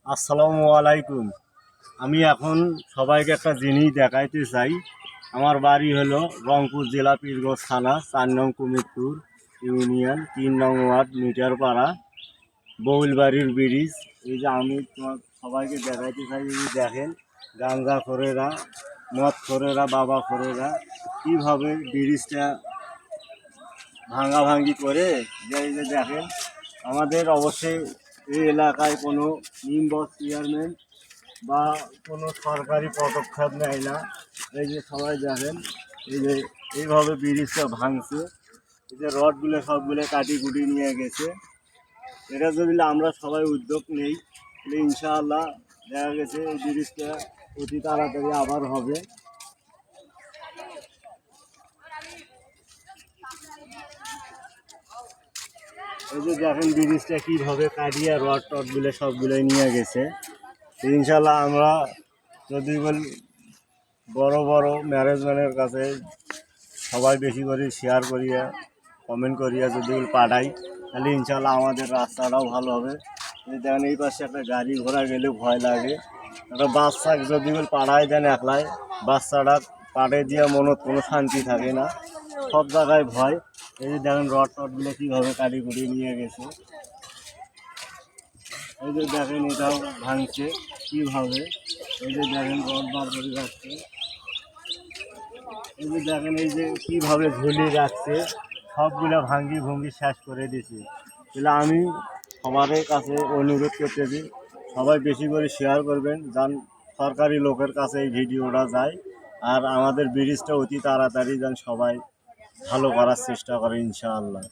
আসসালামু আলাইকুম। আমি এখন সবাইকে একটা জিনিস দেখাইতে চাই। আমার বাড়ি হলো রংপুর জেলা পীরগঞ্জ থানা ৪ নং কুমিরপুর ইউনিয়ন ৩ নং ওয়ার্ড মিটারপাড়া বউলবাড়ির ব্রিজ। এই যে আমি তোমার সবাইকে দেখাইতে চাই, এই যে দেখেন গাঞ্জা খোরেরা, মদ খোরেরা, বাবা খোরেরা কীভাবে ব্রিজটা ভাঙাভাঙি করে। এই যে দেখেন আমাদের অবশ্যই এই এলাকায় কোনো নিম্বস চেয়ারম্যান বা কোনো সরকারি পদক্ষেপ নেয় না। এই যে সবাই দেখেন এই যে এইভাবে ব্রিজটা ভাঙছে, এই যে রডগুলো সবগুলো কাটি কুটি নিয়ে গেছে। এটা যদি আমরা সবাই উদ্যোগ নেই তাহলে ইনশাআল্লাহ দেখা গেছে এই ব্রিজটা অতি তাড়াতাড়ি আবার হবে। এই যে দেখেন ব্রিজটা কীভাবে কাটিয়ে রড টডগুলো সবগুলোই নিয়ে গেছে। ইনশাআল্লাহ আমরা যদি বড় বড় ম্যানেজমেন্টের কাছে সবাই বেশি করে শেয়ার করিয়া কমেন্ট করিয়া যদি পাঠাই তাহলে ইনশাআল্লাহ আমাদের রাস্তাটাও ভালো হবে। দেখেন এই পাশে একটা গাড়ি ঘোড়া গেলে ভয় লাগে। একটা বাচ্চা যদি পাড়ায় দেন একলাই, বাচ্চাটা পাড়ে দিয়ে মনত কোনো শান্তি থাকে না, সব জায়গায় ভয়। এই যে দেখেন রড টডগুলো কীভাবে কাটি কুটি নিয়ে গেছে। এই যে দেখেন এটাও ভাঙছে কীভাবে। এই যে দেখেন রড বার করে যাচ্ছে। এই যে দেখেন এই যে কীভাবে ঝুলিয়ে রাখছে, সবগুলো ভাঙ্গি ভঙ্গি শেষ করে দিয়েছে। তাহলে আমি সবার কাছে অনুরোধ করতেছি সবাই বেশি করে শেয়ার করবেন, যান সরকারি লোকের কাছে এই ভিডিওটা যায়। আর আমাদের ব্রিজটা অতি তাড়াতাড়ি যেন সবাই ভালো করার চেষ্টা করে ইনশাআল্লাহ।